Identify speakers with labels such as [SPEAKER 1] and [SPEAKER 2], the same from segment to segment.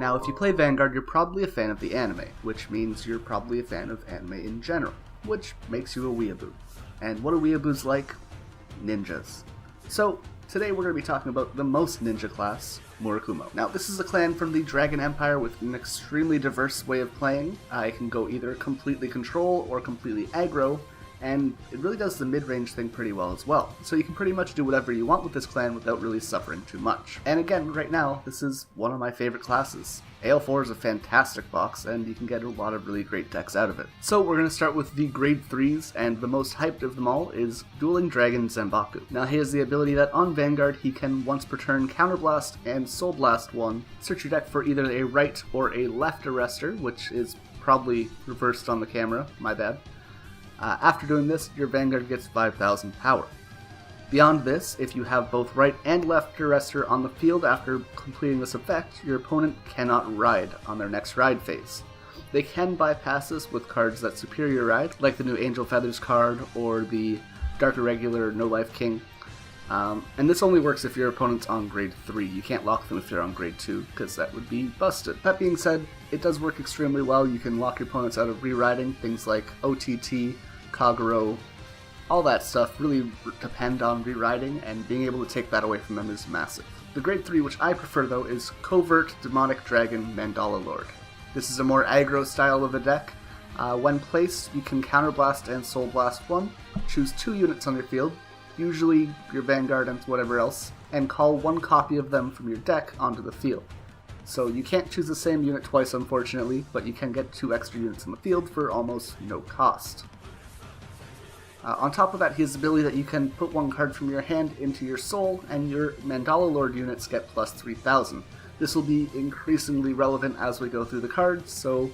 [SPEAKER 1] Now, if you play Vanguard, you're probably a fan of the anime, which means you're probably a fan of anime in general, which makes you a weeaboo. And what are weeaboos like? Ninjas. So, today we're going to be talking about the most ninja class, Murakumo. Now, this is a clan from the Dragon Empire with an extremely diverse way of playing. It can go either completely control or completely aggro, and it really does the mid-range thing pretty well as well. So you can pretty much do whatever you want with this clan without really suffering too much. And again, right now, this is one of my favorite classes. AL4 is a fantastic box, and you can get a lot of really great decks out of it. So we're going to start with the grade 3s, and the most hyped of them all is Dueling Dragon Zanbaku. Now he has the ability that on Vanguard he can once per turn Counterblast and Soul Blast 1, search your deck for either a right or a left arrestor, which is probably reversed on the camera, my bad. After doing this, your Vanguard gets 5,000 power. Beyond this, if you have both right and left arrestor on the field after completing this effect, your opponent cannot ride on their next ride phase. They can bypass this with cards that superior ride, like the new Angel Feathers card or the Dark Irregular No Life King. And this only works if your opponent's on grade 3. You can't lock them if they're on grade 2, because that would be busted. That being said, it does work extremely well. You can lock your opponents out of re-riding. Things like OTT, Kagero, all that stuff really depend on re-riding, and being able to take that away from them is massive. The grade 3, which I prefer though, is Covert Demonic Dragon Mandala Lord. This is a more aggro style of a deck. When placed, you can Counterblast and Soul Blast 1, choose 2 units on your field, usually your Vanguard and whatever else, and call 1 copy of them from your deck onto the field. So you can't choose the same unit twice unfortunately, but you can get 2 extra units on the field for almost no cost. On top of that, he has the ability that you can put 1 card from your hand into your soul, and your Mandala Lord units get plus 3,000. This will be increasingly relevant as we go through the cards, so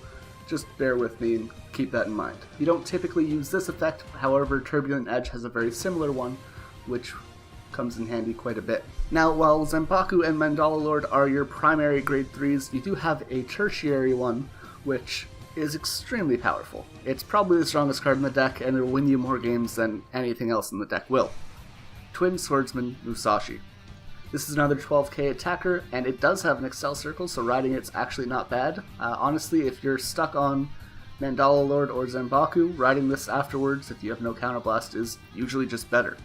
[SPEAKER 1] just bear with me and keep that in mind. You don't typically use this effect, however Turbulent Edge has a very similar one, which comes in handy quite a bit. Now, while Zanbaku and Mandala Lord are your primary grade 3s, you do have a tertiary one, which is extremely powerful. It's probably the strongest card in the deck, and it'll win you more games than anything else in the deck will. Twin Swordsman Musashi. This is another 12k attacker, and it does have an Excel circle, so riding it's actually not bad. Honestly, if you're stuck on Mandala Lord or Zanbaku, riding this afterwards, if you have no counterblast, is usually just better.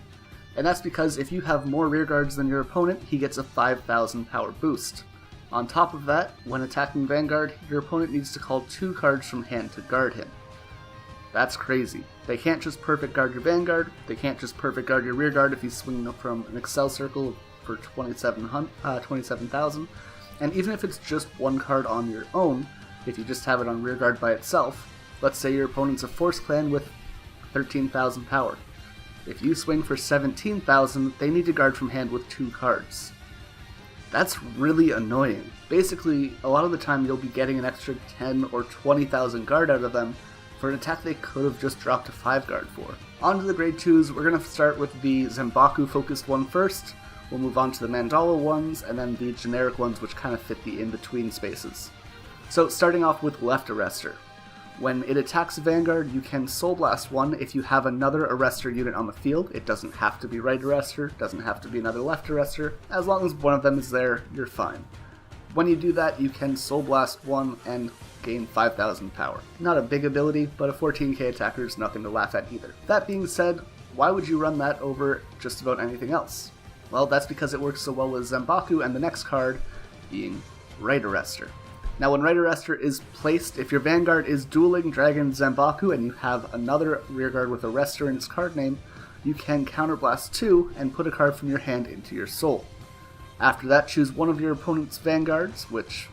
[SPEAKER 1] And that's because if you have more rearguards than your opponent, he gets a 5,000 power boost. On top of that, when attacking Vanguard, your opponent needs to call 2 cards from hand to guard him. That's crazy. They can't just perfect guard your Vanguard, they can't just perfect guard your rearguard if he's swinging up from an Excel circle for 27,000, and even if it's just 1 card on your own, if you just have it on rearguard by itself, let's say your opponent's a Force Clan with 13,000 power. If you swing for 17,000, they need to guard from hand with 2 cards. That's really annoying. Basically, a lot of the time you'll be getting an extra 10 or 20,000 guard out of them for an attack they could have just dropped a 5 guard for. On to the grade 2s, we're going to start with the Zanbaku focused one first, we'll move on to the Mandala ones, and then the generic ones which kind of fit the in-between spaces. So starting off with left arrestor. When it attacks Vanguard, you can Soul Blast 1 if you have another arrestor unit on the field. It doesn't have to be right arrestor, doesn't have to be another left arrestor. As long as one of them is there, you're fine. When you do that, you can Soul Blast 1 and gain 5,000 power. Not a big ability, but a 14k attacker is nothing to laugh at either. That being said, why would you run that over just about anything else? Well, that's because it works so well with Zanbaku and the next card being right arrestor. Now when right arrestor is placed, if your Vanguard is Dueling Dragon Zanbaku and you have another rearguard with arrestor in its card name, you can Counterblast 2 and put a card from your hand into your soul. After that, choose one of your opponent's Vanguards, which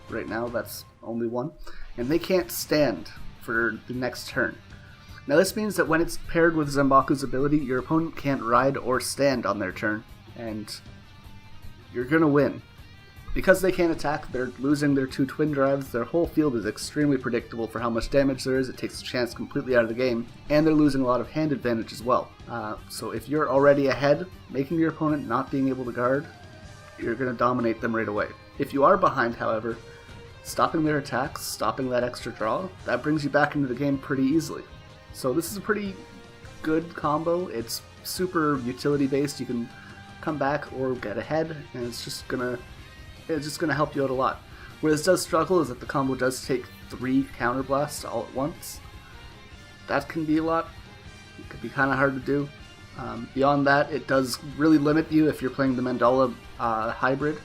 [SPEAKER 1] right now that's only 1, and they can't stand for the next turn. Now this means that when it's paired with Zanbaku's ability, your opponent can't ride or stand on their turn, and you're gonna win. Because they can't attack, they're losing their 2 twin drives, their whole field is extremely predictable for how much damage there is, it takes a chance completely out of the game, and they're losing a lot of hand advantage as well. So if you're already ahead, making your opponent not being able to guard, you're going to dominate them right away. If you are behind, however, stopping their attacks, stopping that extra draw, that brings you back into the game pretty easily. So this is a pretty good combo, it's super utility based, you can come back or get ahead, and it's just gonna help you out a lot. Where this does struggle is that the combo does take 3 counterblasts all at once. That can be a lot. It could be kind of hard to do. Beyond that, it does really limit you if you're playing the Mandala hybrid.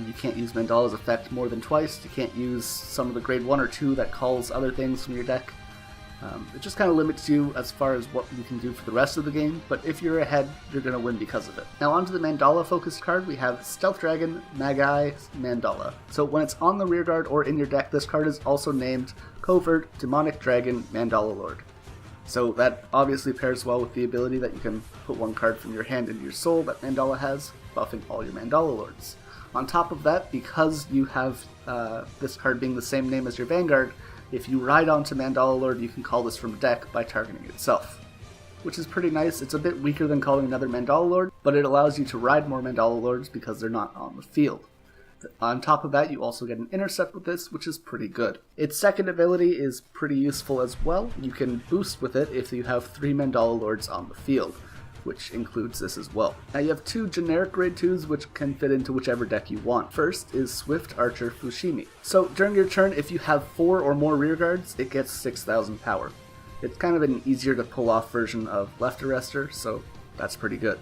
[SPEAKER 1] You can't use Mandala's effect more than twice. You can't use some of the grade 1 or 2 that calls other things from your deck. It just kind of limits you as far as what you can do for the rest of the game, but if you're ahead, you're going to win because of it. Now onto the Mandala focused card, we have Stealth Dragon, Magi, Mandala. So when it's on the rearguard or in your deck, this card is also named Covert, Demonic Dragon, Mandala Lord. So that obviously pairs well with the ability that you can put one card from your hand into your soul that Mandala has, buffing all your Mandala Lords. On top of that, because you have this card being the same name as your Vanguard, if you ride onto Mandala Lord, you can call this from deck by targeting itself, which is pretty nice. It's a bit weaker than calling another Mandala Lord, but it allows you to ride more Mandala Lords because they're not on the field. On top of that, you also get an intercept with this, which is pretty good. Its second ability is pretty useful as well. You can boost with it if you have 3 Mandala Lords on the field, which includes this as well. Now you have 2 generic grade 2s which can fit into whichever deck you want. First is Swift Archer Fushimi. So during your turn, if you have 4 or more rearguards, it gets 6,000 power. It's kind of an easier to pull off version of Left Arrestor, so that's pretty good.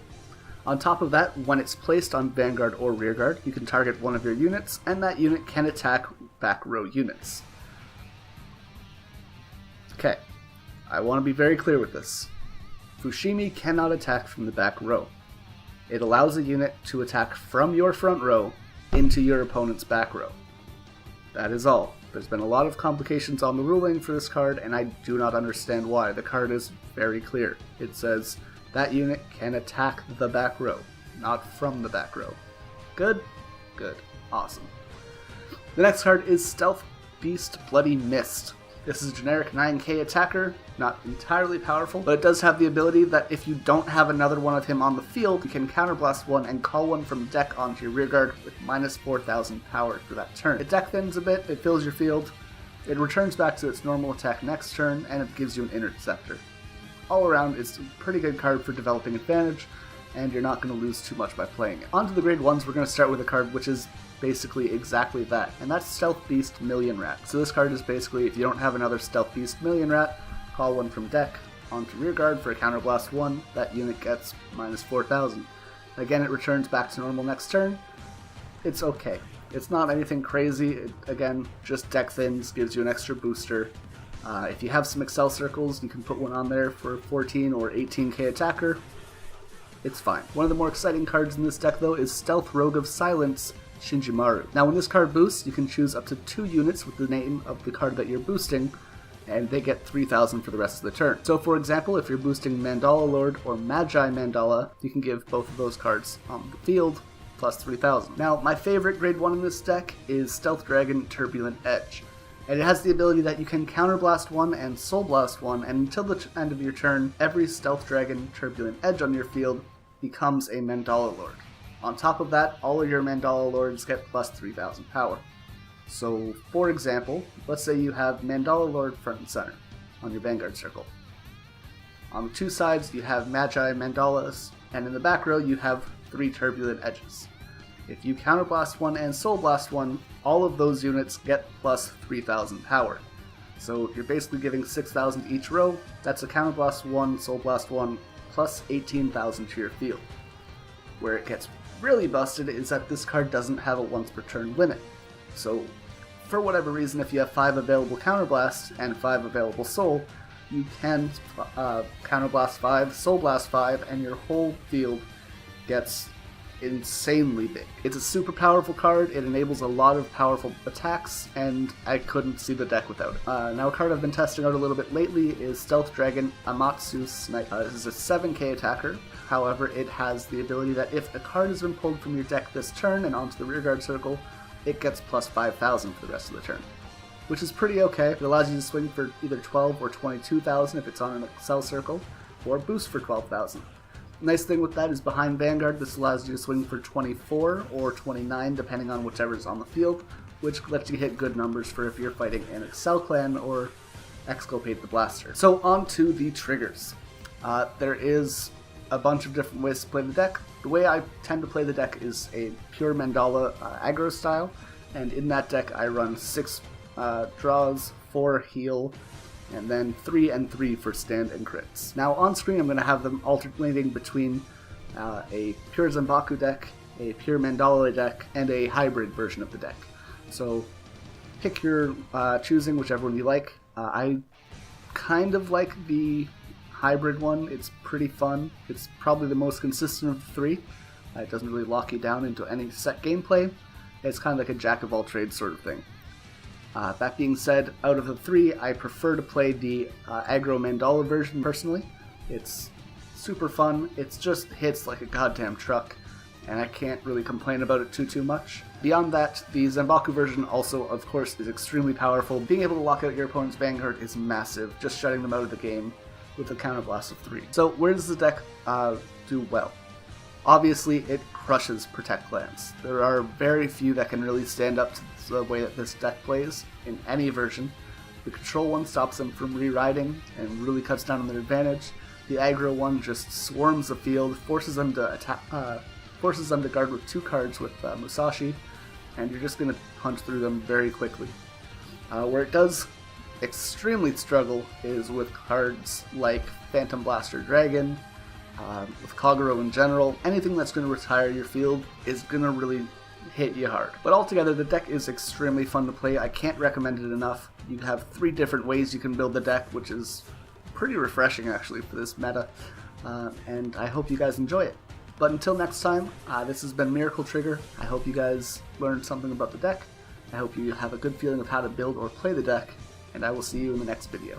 [SPEAKER 1] On top of that, when it's placed on Vanguard or Rearguard, you can target one of your units, and that unit can attack back row units. Okay, I want to be very clear with this. Fushimi cannot attack from the back row. It allows a unit to attack from your front row into your opponent's back row. That is all. There's been a lot of complications on the ruling for this card, and I do not understand why. The card is very clear. It says that unit can attack the back row, not from the back row. Good? Good. Awesome. The next card is Stealth Beast Bloody Mist. This is a generic 9k attacker, not entirely powerful, but it does have the ability that if you don't have another one of him on the field, you can counterblast one and call one from the deck onto your rearguard with minus 4,000 power for that turn. It deck thins a bit, it fills your field, it returns back to its normal attack next turn, and it gives you an interceptor. All around, it's a pretty good card for developing advantage, and you're not going to lose too much by playing it. On to the grade 1s, we're going to start with a card which is basically exactly that, and that's Stealth Beast Million Rat. So this card is basically, if you don't have another Stealth Beast Million Rat, call one from deck onto rearguard for a counterblast 1, that unit gets minus 4,000. Again, it returns back to normal next turn. It's okay. It's not anything crazy. Again, just deck thins, gives you an extra booster. If you have some Excel circles, you can put one on there for 14 or 18k attacker. It's fine. One of the more exciting cards in this deck, though, is Stealth Rogue of Silence, Shinjimaru. Now, when this card boosts, you can choose up to 2 units with the name of the card that you're boosting, and they get 3,000 for the rest of the turn. So, for example, if you're boosting Mandala Lord or Magi Mandala, you can give both of those cards on the field, plus 3,000. Now, my favorite grade 1 in this deck is Stealth Dragon Turbulent Edge. And it has the ability that you can Counterblast 1 and Soul Blast 1, and until the end of your turn, every Stealth Dragon Turbulent Edge on your field becomes a Mandala Lord. On top of that, all of your Mandala Lords get plus 3,000 power. So, for example, let's say you have Mandala Lord front and center on your Vanguard circle. On the 2 sides, you have Magi Mandalas, and in the back row, you have 3 Turbulent Edges. If you Counterblast 1 and Soul Blast 1, all of those units get plus 3,000 power. So you're basically giving 6,000 each row. That's a Counterblast 1, Soul Blast 1, plus 18,000 to your field. Where it gets really busted is that this card doesn't have a once per turn limit. So for whatever reason, if you have 5 available Counterblasts and 5 available Soul, you can Counterblast 5, Soul Blast 5, and your whole field gets insanely big. It's a super powerful card, it enables a lot of powerful attacks, and I couldn't see the deck without it. Now a card I've been testing out a little bit lately is Stealth Dragon Amatsu Sniper. This is a 7k attacker, however it has the ability that if a card has been pulled from your deck this turn and onto the rearguard circle, it gets plus 5,000 for the rest of the turn. Which is pretty okay. It allows you to swing for either 12 or 22,000 if it's on an Excel circle, or boost for 12,000. Nice thing with that is behind Vanguard, this allows you to swing for 24 or 29 depending on whichever's on the field, which lets you hit good numbers for if you're fighting an Excel clan or Exculpate the Blaster. So on to the triggers. There is a bunch of different ways to play the deck. The way I tend to play the deck is a pure Mandala aggro style, and in that deck I run 6 draws, 4 heal, and then 3 and 3 for stand and crits. Now on screen I'm going to have them alternating between a pure Zanbaku deck, a pure Mandalore deck, and a hybrid version of the deck. So pick your choosing, whichever one you like. I kind of like the hybrid one. It's pretty fun. It's probably the most consistent of the 3. It doesn't really lock you down into any set gameplay. It's kind of like a jack of all trades sort of thing. That being said, out of the 3, I prefer to play the aggro Mandala version personally. It's super fun. It just hits like a goddamn truck, and I can't really complain about it too much. Beyond that, the Zanbaku version also, of course, is extremely powerful. Being able to lock out your opponent's Vanguard is massive, just shutting them out of the game with a counterblast of 3. So where does the deck do well? Obviously, it crushes Protect lands. There are very few that can really stand up to the way that this deck plays in any version. The control one stops them from re-riding and really cuts down on their advantage. The aggro one just swarms the field, forces them to attack, forces them to guard with 2 cards with Musashi, and you're just going to punch through them very quickly. Where it does extremely struggle is with cards like Phantom Blaster Dragon, with Kagero in general. Anything that's going to retire your field is going to really hit you hard. But altogether, the deck is extremely fun to play. I can't recommend it enough. You have 3 different ways you can build the deck, which is pretty refreshing actually for this meta, and I hope you guys enjoy it. But until next time, this has been Miracle Trigger. I hope you guys learned something about the deck. I hope you have a good feeling of how to build or play the deck, and I will see you in the next video.